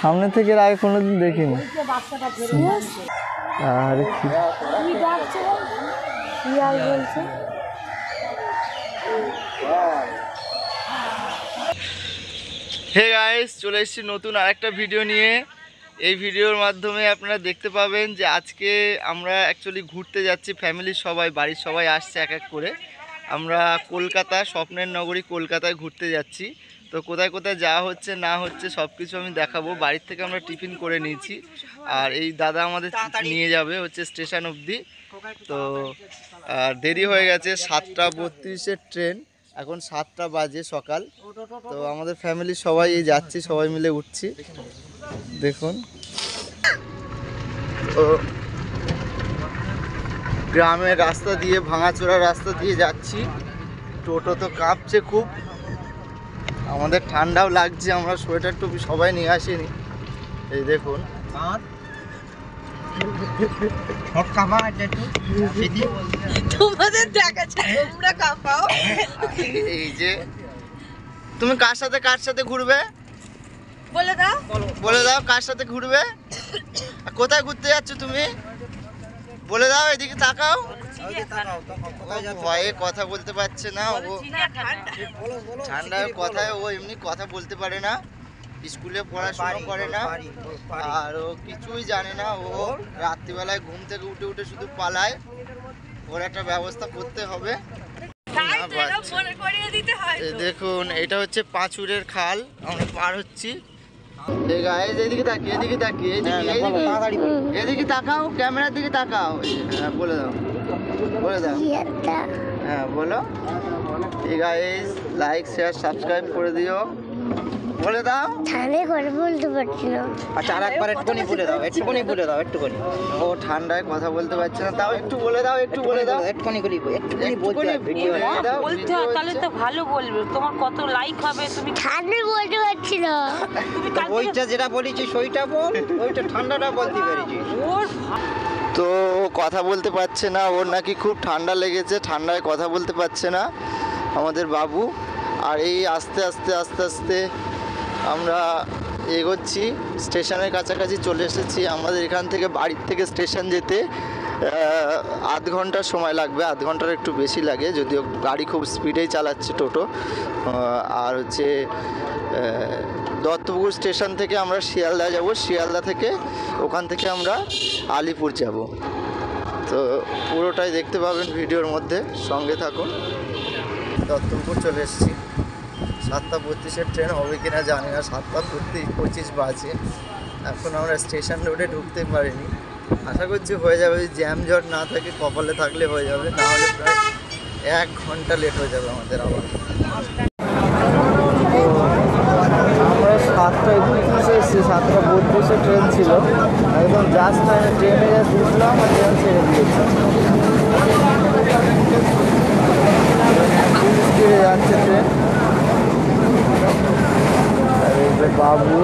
সামনে থেকে আগে কোনোদিন দেখিনি। আর কি বলছে হে গাইস, চলে এসেছি নতুন আরেকটা ভিডিও নিয়ে। এই ভিডিওর মাধ্যমে আপনারা দেখতে পাবেন যে আজকে আমরা অ্যাকচুয়ালি ঘুরতে যাচ্ছি। ফ্যামিলির সবাই, বাড়ির সবাই আসছে এক এক করে। আমরা কলকাতা, স্বপ্নের নগরী কলকাতায় ঘুরতে যাচ্ছি। তো কোথায় কোথায় যাওয়া হচ্ছে না হচ্ছে সব কিছু আমি দেখাবো। বাড়ির থেকে আমরা টিফিন করে নিয়েছি, আর এই দাদা আমাদের নিয়ে যাবে হচ্ছে স্টেশন অবধি। তো দেরি হয়ে গেছে, 7:32-এর ট্রেন, এখন 7টা বাজে সকাল। তো আমাদের ফ্যামিলির সবাই যাচ্ছি, সবাই মিলে উঠছি। দেখুন গ্রামের রাস্তা দিয়ে, ভাঙাচোরা রাস্তা দিয়ে যাচ্ছি। টোটো তো কাঁপছে খুব, আমাদের ঠান্ডাও লাগছে। আমরা সোয়েটার টুপি সবাই নিয়ে আসিনি। এই দেখুন এই যে তুমি কার সাথে ঘুরবে বলে দাও, কার সাথে ঘুরবে, কোথায় ঘুরতে যাচ্ছ তুমি বলে দাও। এদিকে তাকাও। ভয়ে কথা বলতে পারছে না ও, ঠান্ডার কথায় ও এমনি কথা বলতে পারে না, স্কুলে পড়াশোনা করে না, আর ও কিছুই জানে না। ও রাত্রিবেলায় ঘুম থেকে উঠে উঠে শুধু পালায়। ওর একটা ব্যবস্থা করতে হবে। দেখুন এটা হচ্ছে পাঁচুরের খাল, আমরা পার হচ্ছি। এদিকে তাকিয়ে, এদিকে তাকাও, ক্যামেরার দিকে তাকাও। হ্যাঁ বলে দাও, হ্যাঁ বলো। গাইস লাইক শেয়ার সাবস্ক্রাইব করে দিও, বলে দাও। বলতে পারছি না। আচ্ছা আরেকবার একটুখানি বলে দাও, একটুখানি। ও ঠান্ডায় কথা বলতে পারছে না, তাও একটু বলে দাও, একটুখানি বলতে হয়, তাহলে তো ভালো বলবে। তোমার কত লাইক হবে, তুমি ঠান্ডা বলতে পারছি না। ওইটা যেটা বলেছি সেইটা বল, ওইটা ঠান্ডাটা বলতে পেরেছি। তো কথা বলতে পারছে না, ওর নাকি খুব ঠান্ডা লেগেছে, ঠান্ডায় কথা বলতে পারছে না আমাদের বাবু। আর এই আস্তে আস্তে আমরা এগোচ্ছি, স্টেশনের কাছাকাছি চলে এসেছি। আমাদের এখান থেকে, বাড়ির থেকে স্টেশন যেতে আধ ঘন্টার সময় লাগবে, আধ ঘন্টার একটু বেশি লাগে, যদিও গাড়ি খুব স্পিডেই চালাচ্ছে টোটো। আর হচ্ছে দত্তপুকুর স্টেশন থেকে আমরা শিয়ালদা যাব, শিয়ালদা থেকে ওখান থেকে আমরা আলিপুর যাব। তো পুরোটাই দেখতে পাবেন ভিডিওর মধ্যে, সঙ্গে থাকুন। দত্তপুকুর চলে এসেছি, 7:32-এর ট্রেন হবে কিনা জানি না, 7:25 বাজে। এখন আমরা স্টেশন রোডে ঢুকতে পারিনি, আশা করছি হয়ে যাবে। জ্যাম জট না থাকে, কপালে থাকলে হয়ে যাবে, না হলে প্রায় 1 ঘন্টা লেট হয়ে যাবে আমাদের আবার। আমরা 7:31 এসেছি, 7:32-এর ট্রেন ছিল, একদম জাস্ট ট্রেনে উঠলাম আর ট্রেন ছেড়ে দিয়েছি। স্পিডে যাচ্ছে ট্রেন। এই যে বাবু,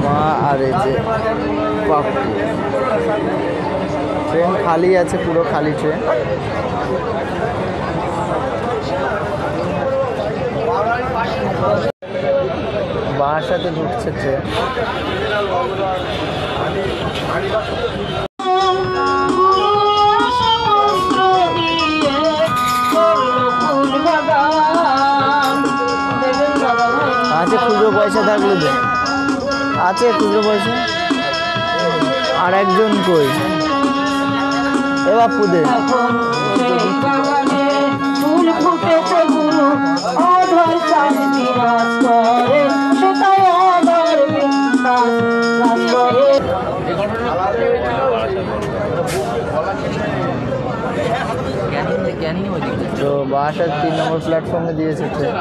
মা, আর এই যে বাবু। ট্রেন খালি আছে, পুরো খালি ট্রেন। বাসাতে ঢুকছে ট্রেন। আছে খুচরো পয়সা থাকলে দে, আছে খুচরো পয়সা। আর একজন কই, এ বাপু দে। তো বাসার 3 নম্বর প্ল্যাটফর্মে দিয়েছে ট্রেন।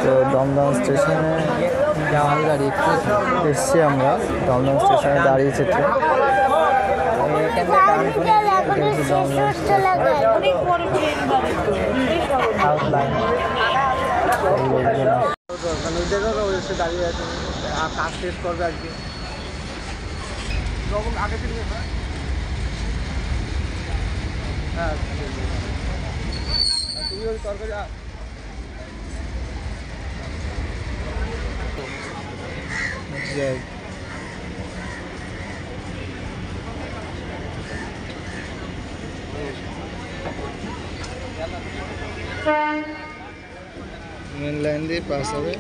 তো দমদম স্টেশনে গাড়ি এসছি আমরা, দমদম স্টেশনে দাঁড়িয়েছে ট্রেন। দাঁড়িয়ে আছে, কাজ শেষ করবে আজকে। হ্যাঁ তুমি মেন লাইন দিয়ে পাস হবে।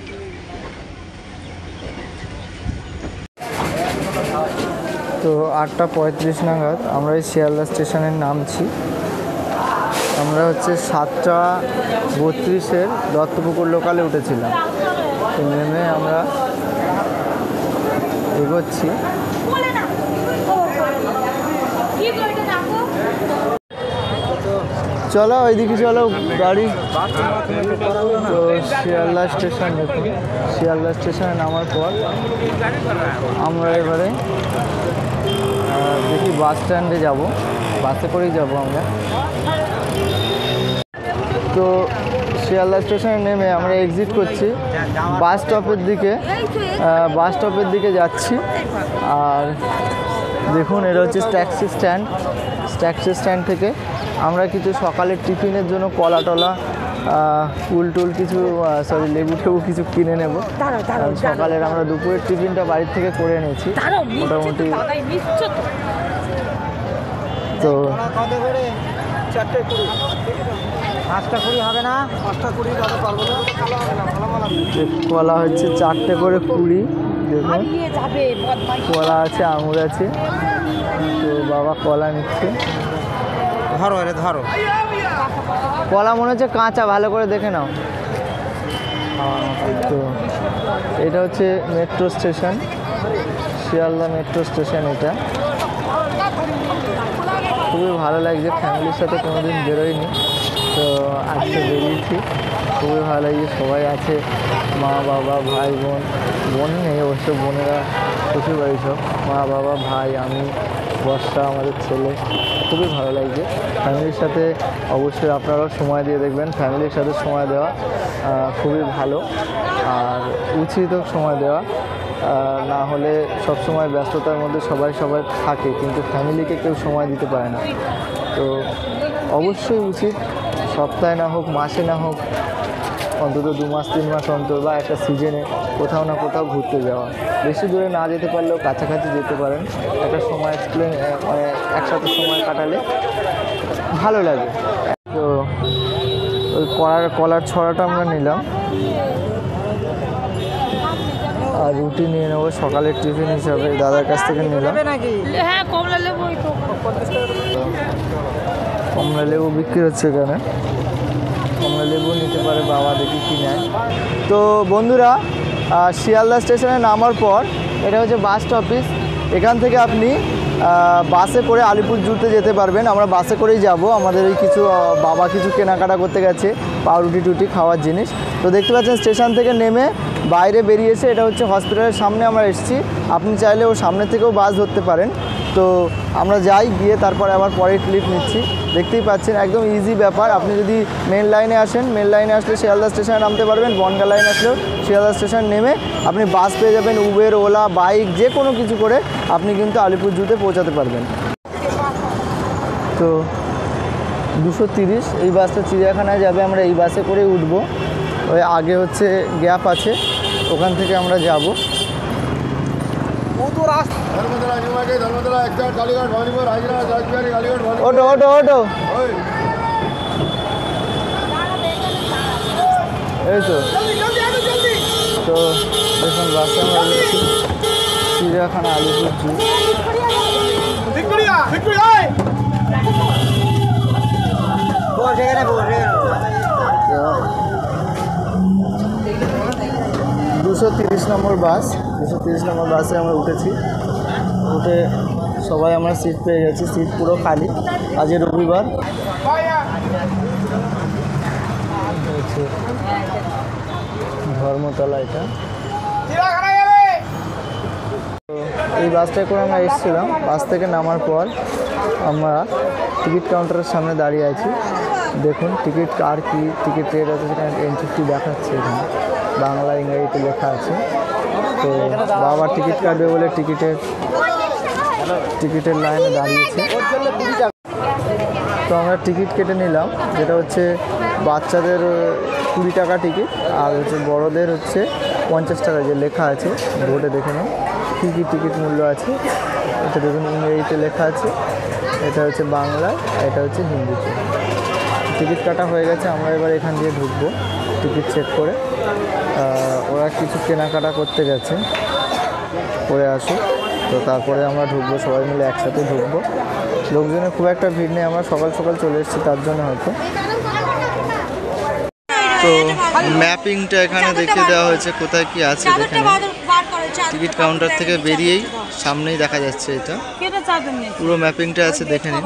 তো 8:35 নাগাদ আমরা এই শিয়ালদা স্টেশনে নামছি। আমরা হচ্ছে 7:32 দত্তপুকুর লোকালে উঠেছিলাম। তো নেমে আমরা এগোচ্ছি। চলো ওইদিকে চলো গাড়ি। তো শিয়ালদা স্টেশন দেখুন, শিয়ালদা স্টেশনে নামার পর আমরা এবারে দেখি বাস স্ট্যান্ডে যাব, বাসে করেই যাব আমরা। তো শিয়ালদা স্টেশনে নেমে আমরা এক্সিট করছি, বাস স্টপের দিকে যাচ্ছি। আর দেখুন এটা হচ্ছে ট্যাক্সি স্ট্যান্ড থেকে আমরা কিছু সকালের টিফিনের জন্য কলা টলা কুল টুল কিছু লেবু টেবু কিছু কিনে নেব। সকালের আমরা দুপুরের টিফিনটা বাড়ির থেকে করে এনেছি মোটামুটি। তো 5:20 হবে না? 5:20 পারবো না। কলা হচ্ছে 4টে করে 20। দেখুন কলা আছে, আঙুর আছে। তো বাবা কলা নিচ্ছে। ধরো এরে ধরো। কলা মনে হচ্ছে কাঁচা, ভালো করে দেখে নাও। তো এটা হচ্ছে metro station, Sealdah metro station. এটা খুবই ভালো লাগছে, ফ্যামিলির সাথে কোনোদিন বেরোয়নি, তো আজকে বেরিয়েছি। খুবই ভালো লাগছে, সবাই আছে, মা বাবা ভাই বোন নেই অবশ্য, বোনেরা শ্বশুর বাড়ি সব, মা বাবা ভাই আমি বর্ষা আমাদের ছেলে। খুবই ভালো লাগছে ফ্যামিলির সাথে। অবশ্যই আপনারাও সময় দিয়ে দেখবেন, ফ্যামিলির সাথে সময় দেওয়া খুবই ভালো আর উচিত সময় দেওয়া। না হলে সব সময় ব্যস্ততার মধ্যে সবাই থাকে, কিন্তু ফ্যামিলিকে কেউ সময় দিতে পারে না। তো অবশ্যই উচিত সপ্তাহে না হোক, মাসে না হোক, অন্তত 2 মাস 3 মাস অন্তর বা একটা সিজনে কোথাও না কোথাও ঘুরতে যাওয়া। বেশি দূরে না যেতে পারলেও কাছাকাছি যেতে পারেন। একটা সময় একসাথে সময় কাটালে ভালো লাগে। তো ওই কলার ছড়াটা আমরা নিলাম আর রুটি নিয়ে নেবো সকালের টিফিন হিসাবে, দাদার কাছ থেকে নিলাম। কমলা লেবু বিক্রি হচ্ছে এখানে, কমলা লেবু নিতে পারে বাবা, দেখি কি নেয়। তো বন্ধুরা, শিয়ালদা স্টেশনে নামার পর এটা হচ্ছে বাস স্টপেজ। এখান থেকে আপনি বাসে করে আলিপুর জুতে যেতে পারবেন। আমরা বাসে করেই যাব। আমাদের এই কিছু বাবা কিছু কেনাকাটা করতে গেছে, পাউরুটি টুটি খাওয়ার জিনিস। তো দেখতে পাচ্ছেন স্টেশন থেকে নেমে বাইরে বেরিয়েছে, এটা হচ্ছে হসপিটালের সামনে আমরা এসেছি। আপনি চাইলে ওর সামনে থেকেও বাস ধরতে পারেন। তো আমরা যাই, গিয়ে তারপরে আবার পরের ক্লিপ নিচ্ছি। দেখতেই পাচ্ছেন একদম ইজি ব্যাপার। আপনি যদি মেন লাইনে আসেন, মেন লাইনে আসলে শিয়ালদা স্টেশনে নামতে পারবেন। বনগা লাইন আসলেও শিয়ালদা স্টেশন নেমে আপনি বাস পেয়ে যাবেন, উবের, ওলা, বাইক, যে কোনো কিছু করে আপনি কিন্তু আলিপুর জুতে পৌঁছাতে পারবেন। তো 230 এই বাসটা চিড়িয়াখানায় যাবে, আমরা এই বাসে করে উঠবো। ওই আগে হচ্ছে গ্যাপ আছে, ওখান থেকে আমরা যাব। ওটো ওটো ওটো, এই তো। তো দেখুন বাসে আমরা উঠছি, চিড়িয়াখানা আলিপুর জু। 230 নম্বর বাস, 230 নম্বর বাসে আমরা উঠেছি। উঠে সবাই আমরা সিট পেয়ে গেছি, সিট পুরো খালি। আজ রবিবার। ধর্মতলা এটা। তো এই বাসটায় করে আমরা এসেছিলাম। বাস থেকে নামার পর আমরা টিকিট কাউন্টারের সামনে দাঁড়িয়ে আছি। দেখুন টিকিট আর কি টিকিট রেট আছে সেখানে এন্ট্রি ফি দেখাচ্ছে, এখানে বাংলা ইংরেজিতে লেখা আছে। তো বাবা টিকিট কাটবে বলে টিকিটের লাইনে দাঁড়িয়েছে। তো আমরা টিকিট কেটে নিলাম, যেটা হচ্ছে বাচ্চাদের 20 টাকা টিকিট, আর হচ্ছে বড়দের হচ্ছে 50 টাকা, যে লেখা আছে বোর্ডে দেখে নিন কী কী টিকিট মূল্য আছে। এটা দেখুন ইংরেজিতে লেখা আছে, এটা হচ্ছে বাংলা, এটা হচ্ছে হিন্দিতে। টিকিট কাটা হয়ে গেছে, আমরা এবার এখান দিয়ে ঢুকবো টিকিট চেক করে। ওরা কিছু কেনাকাটা করতে গেছে, করে আসুক, তো তারপরে আমরা ঢুকবো, সবাই মিলে একসাথে ঢুকবো। লোকজনের খুব একটা ভিড় নেই, আমরা সকাল সকাল চলে এসেছি তার জন্য হয়তো। তো ম্যাপিংটা এখানে দেখিয়ে দেওয়া হয়েছে কোথায় কি আছে দেখে নিন। টিকিট কাউন্টার থেকে বেরিয়েই সামনেই দেখা যাচ্ছে, এটা পুরো ম্যাপিংটা আছে দেখে নিন।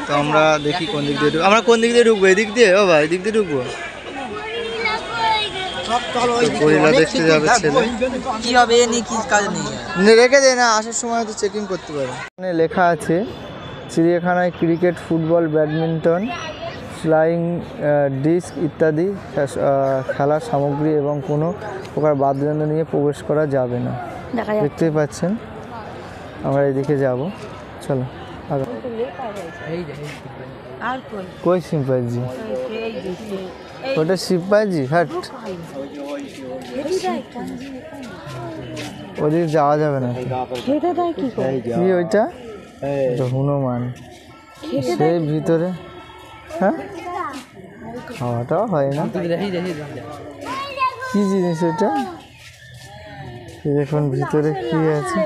তো আমরা দেখি কোন দিক দিয়ে আমরা কোন দিক দিয়ে ঢুকবো, এদিক দিয়ে? ও ভাই এদিক দিয়ে ঢুকবো। গরিলা দেখতে যাবে ছেলে, কি হবে এ নিয়ে কি কাজ নেই, রেখে দেয় না, আসার সময় হয়তো চেকিং করতে পারে। এখানে লেখা আছে চিড়িয়াখানায় cricket, football, badminton, flying disc ইত্যাদি খেলার সামগ্রী এবং কোনো প্রকার বাদ্যযন্ত্র নিয়ে প্রবেশ করা যাবে না। দেখতেই পাচ্ছেন, আমরা এদিকে যাব, চলো আগে। কই শিম্পাঞ্জি? ওটা শিম্পাঞ্জি হাট, ওদিকে যাওয়া যাবে না। কি ওইটা? হনুমান, সেই ভিতরে। হ্যাঁ, খাওয়াটাও হয় না। কি জিনিস এটা? দেখুন ভিতরে কি আছে,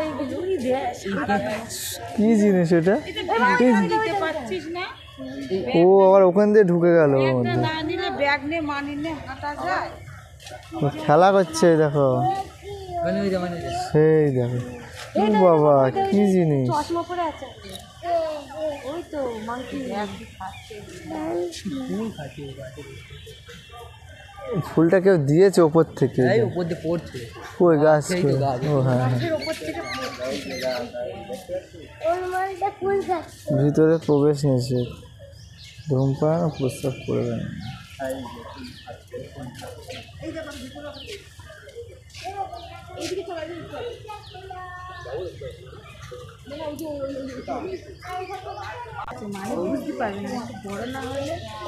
কি জিনিস এটা? ও আবার ওখান দিয়ে ঢুকে গেল, খেলা করছে দেখো, সেই দেখো। ও বাবা, কি জিনিস! ফুলটা কেউ দিয়েছে ওপর থেকে, ওই গাছ। ও হ্যাঁ, ভিতরে প্রবেশ নিষেধ, ধূমপান ও প্রস্তাব করবেন।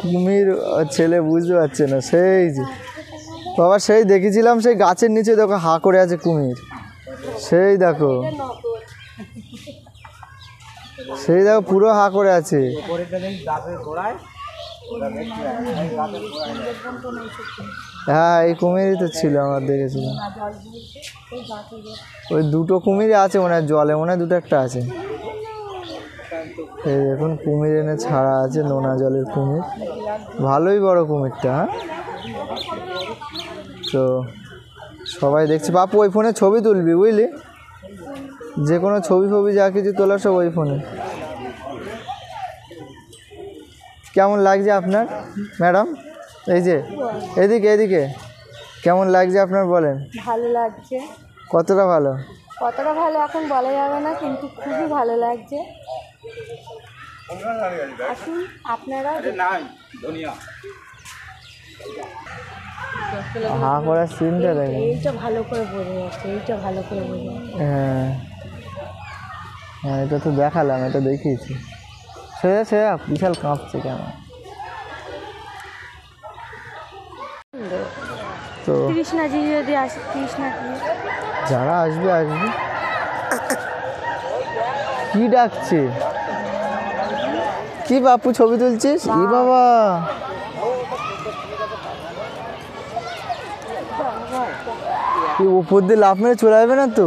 কুমির ছেলে বুঝতে পারছে না, সেই যে বাবা সেই দেখেছিলাম, সেই গাছের নিচে দেখো হা করে আছে কুমির, সেই দেখো, সেই দেখো পুরো হা করে আছে। হ্যাঁ, এই কুমিরই তো ছিল, আমার দেখেছিলাম। ওই দুটো কুমিরই আছে মনে হয় জলে, মনে হয় দুটো একটা আছে। এই দেখুন কুমির এনে ছাড়া আছে, নোনা জলের কুমির, ভালোই বড় কুমিরটা। হ্যাঁ, তো সবাই দেখছে। বাপু ওই ফোনে ছবি তুলবি বুঝলি, যে কোনো ছবি ফবি যা কিছু তোলার সব ওই ফোনে। কেমন লাগছে আপনার ম্যাডাম? এই যে এদিকে এদিকে, কেমন লাগছে আপনার বলেন? ভালো লাগছে। কতটা ভালো? কতটা ভালো এখন বলা যাবে না, কিন্তু খুবই ভালো লাগছে। আসুন আপনারা। হা করার সিনটা দেখেন, এইটা ভালো করে বোঝা যাচ্ছে, এইটা ভালো করে বোঝা যাচ্ছে। হ্যাঁ হ্যাঁ, এটা তো দেখালাম, এটা দেখিয়েছি। সে বিশাল কাঁপছে কেন? তো কৃষ্ণাজি যদি আসে, কৃষ্ণাজি যারা আসবে আসবে। কি ডাকছে? কি বাপু ছবি তুলছিস? ই বাবা, উপর দিয়ে লাফ মেরে চলে যাবে না তো?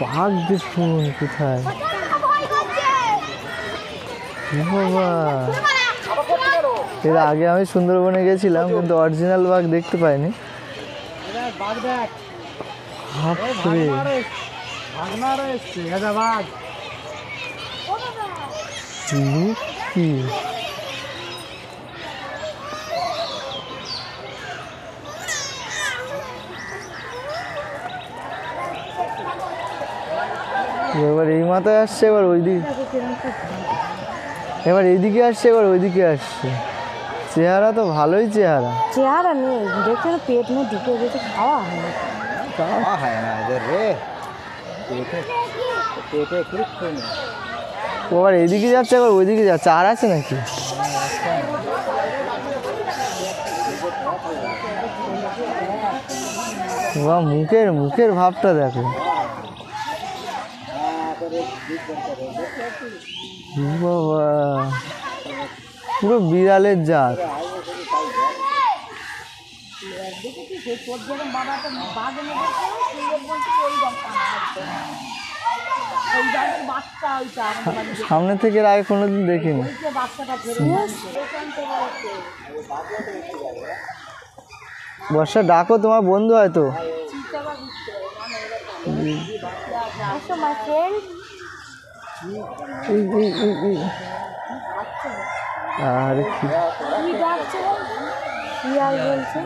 বাঘ দেখুন কোথায়, বাবা। এর আগে আমি সুন্দরবনে গেছিলাম, কিন্তু অরিজিনাল বাঘ দেখতে পাইনি। বাপরে, কি এবার এই মাথায় আসছে, এবার ওই দিক, এবার এইদিকে আসছে, এবার ওইদিকে আসছে। চেহারা তো ভালোই চেহারা। চেহারা নেই, দেখছে পেট নিয়ে ঢুকে গেছে, খাওয়া হয় না। খাওয়া হয় না এদের রে। পেটে কিচ্ছু নেই। ও আবার এদিকে যাচ্ছে আবার ওইদিকে যাচ্ছে, আর আছে নাকি? বাহ, মুখের ভাবটা দেখো। বাবা, পুরো বিড়ালের জাত। সামনে থেকে এর আগে কোনোদিন দেখিনি। বর্ষা ডাকো, তোমার বন্ধু হয়তো। আর কি বলছে